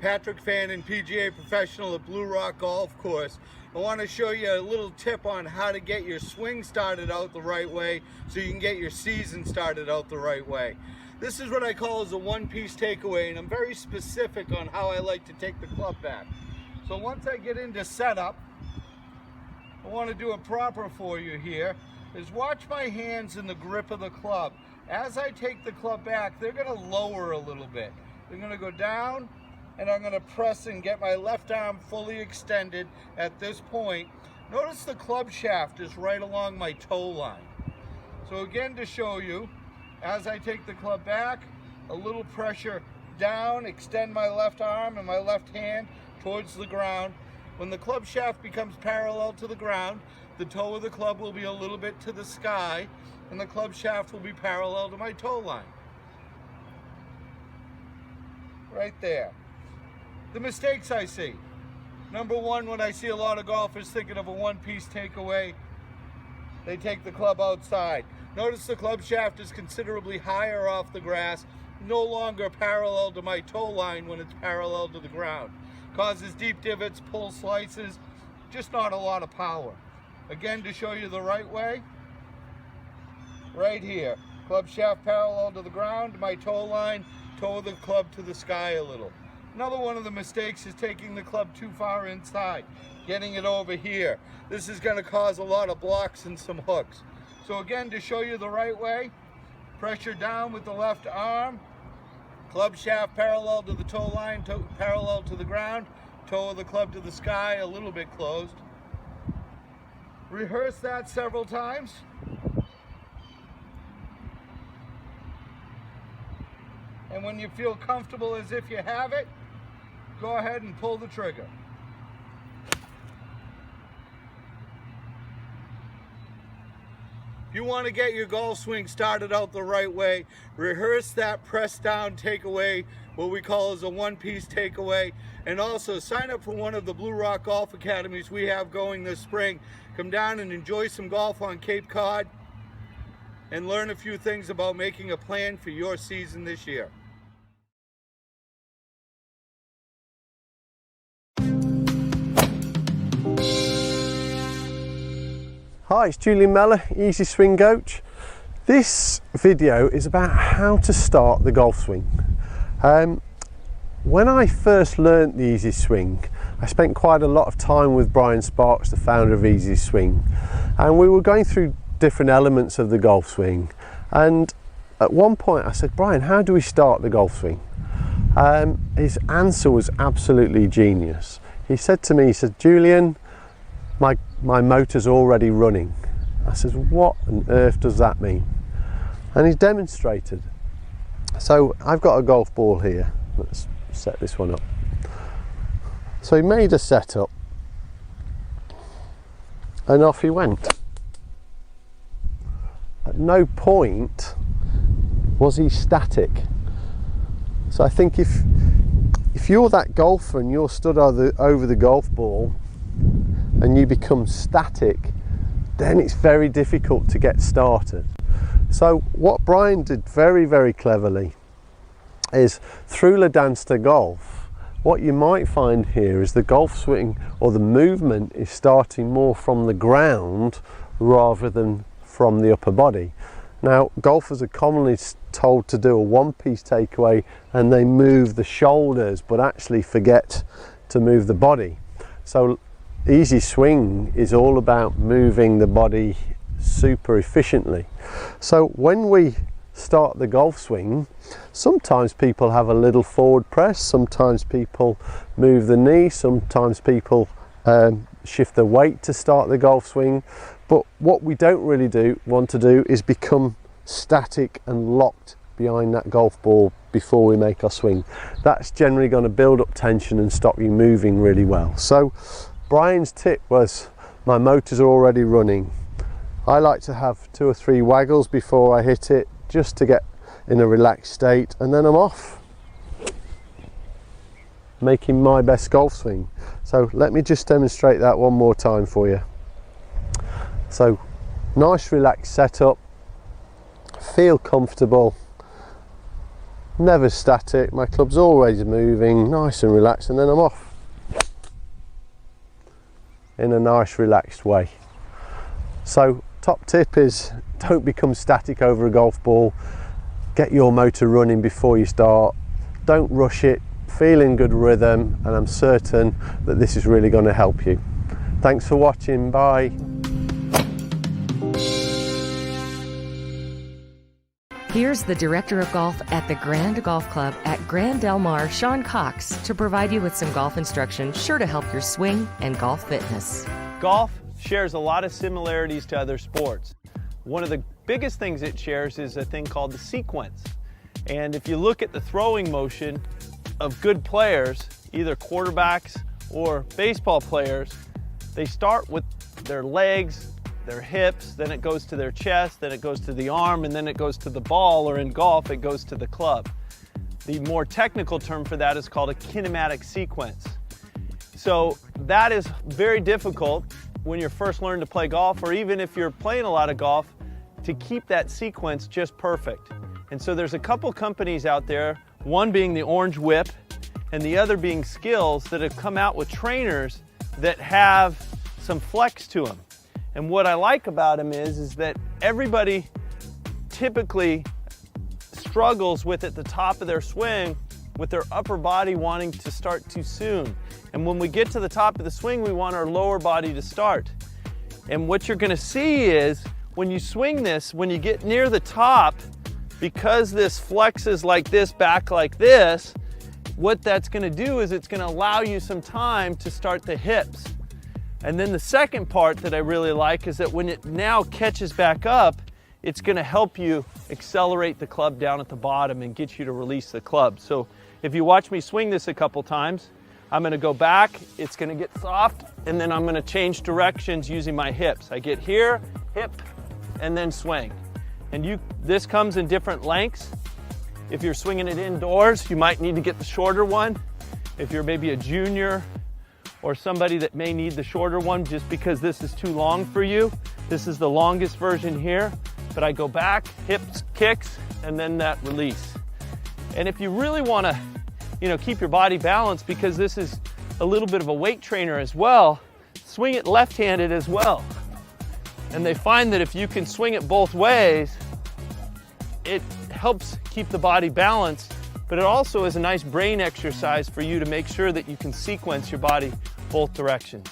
Patrick Fan and PGA professional at Blue Rock Golf Course. I want to show you a little tip on how to get your swing started out the right way so you can get your season started out the right way. This is what I call as a one-piece takeaway, and I'm very specific on how I like to take the club back. So once I get into setup, I want to do it proper for you here, is watch my hands in the grip of the club. As I take the club back, they're going to lower a little bit. They're going to go down, and I'm going to press and get my left arm fully extended at this point. Notice the club shaft is right along my toe line. So again, to show you, as I take the club back, a little pressure down, extend my left arm and my left hand towards the ground. When the club shaft becomes parallel to the ground, the toe of the club will be a little bit to the sky, and the club shaft will be parallel to my toe line. Right there. The mistakes I see. Number one, when I see a lot of golfers thinking of a one-piece takeaway, they take the club outside. Notice the club shaft is considerably higher off the grass, no longer parallel to my toe line when it's parallel to the ground. Causes deep divots, pull slices, just not a lot of power. Again, to show you the right way, right here. Club shaft parallel to the ground, my toe line, toe of the club to the sky a little. Another one of the mistakes is taking the club too far inside, getting it over here. This is going to cause a lot of blocks and some hooks. So again, to show you the right way, pressure down with the left arm, club shaft parallel to the toe line, parallel to the ground, toe of the club to the sky, a little bit closed. Rehearse that several times. And when you feel comfortable as if you have it, go ahead and pull the trigger. If you want to get your golf swing started out the right way, rehearse that press down takeaway, what we call as a one-piece takeaway, and also sign up for one of the Blue Rock Golf Academies we have going this spring. Come down and enjoy some golf on Cape Cod and learn a few things about making a plan for your season this year. Hi, it's Julian Meller, Easy Swing Coach. This video is about how to start the golf swing. When I first learnt the Easy Swing, I spent quite a lot of time with Brian Sparks, the founder of Easy Swing, and we were going through different elements of the golf swing. And at one point I said, Brian, how do we start the golf swing? His answer was absolutely genius. He said to me, he said, Julian, my motor's already running. I said, what on earth does that mean? And he's demonstrated. So I've got a golf ball here. Let's set this one up. So he made a setup and off he went. At no point was he static. So I think if you're that golfer and you're stood over the golf ball and you become static, then it's very difficult to get started. So what Brian did very, very cleverly is, through Le Dance to Golf, what you might find here is the golf swing or the movement is starting more from the ground rather than from the upper body. Now, golfers are commonly told to do a one-piece takeaway and they move the shoulders but actually forget to move the body. So Easy Swing is all about moving the body super efficiently. So when we start the golf swing, sometimes people have a little forward press, sometimes people move the knee, sometimes people shift the weight to start the golf swing. But what we don't really want to do is become static and locked behind that golf ball before we make our swing. That's generally going to build up tension and stop you moving really well. So Brian's tip was, my motors are already running. I like to have 2 or 3 waggles before I hit it, just to get in a relaxed state, and then I'm off, making my best golf swing. So let me just demonstrate that one more time for you. So nice relaxed setup, feel comfortable, never static, my club's always moving, nice and relaxed, and then I'm off in a nice relaxed way. So top tip is don't become static over a golf ball. Get your motor running before you start. Don't rush it, feel in good rhythm, and I'm certain that this is really going to help you. Thanks for watching, bye. Here's the Director of Golf at the Grand Golf Club at Grand Del Mar, Sean Cox, to provide you with some golf instruction sure to help your swing and golf fitness. Golf shares a lot of similarities to other sports. One of the biggest things it shares is a thing called the sequence. And if you look at the throwing motion of good players, either quarterbacks or baseball players, they start with their legs, their hips, then it goes to their chest, then it goes to the arm, and then it goes to the ball, or in golf, it goes to the club. The more technical term for that is called a kinematic sequence. So that is very difficult when you're first learning to play golf, or even if you're playing a lot of golf, to keep that sequence just perfect. And so there's a couple companies out there, one being the Orange Whip, and the other being Skills, that have come out with trainers that have some flex to them. And what I like about them is that everybody typically struggles with at the top of their swing with their upper body wanting to start too soon. And when we get to the top of the swing, we want our lower body to start. And what you're going to see is when you swing this, when you get near the top, because this flexes like this, back like this, what that's going to do is it's going to allow you some time to start the hips. And then the second part that I really like is that when it now catches back up, it's going to help you accelerate the club down at the bottom and get you to release the club. So if you watch me swing this a couple times, I'm going to go back, it's going to get soft, and then I'm going to change directions using my hips. I get here, hip, and then swing. And this comes in different lengths. If you're swinging it indoors, you might need to get the shorter one. If you're maybe a junior or somebody that may need the shorter one just because this is too long for you, this is the longest version here. But I go back, hips, kicks, and then that release. And if you really want to, keep your body balanced, because this is a little bit of a weight trainer as well, swing it left-handed as well. And they find that if you can swing it both ways, it helps keep the body balanced, but it also is a nice brain exercise for you to make sure that you can sequence your body both directions.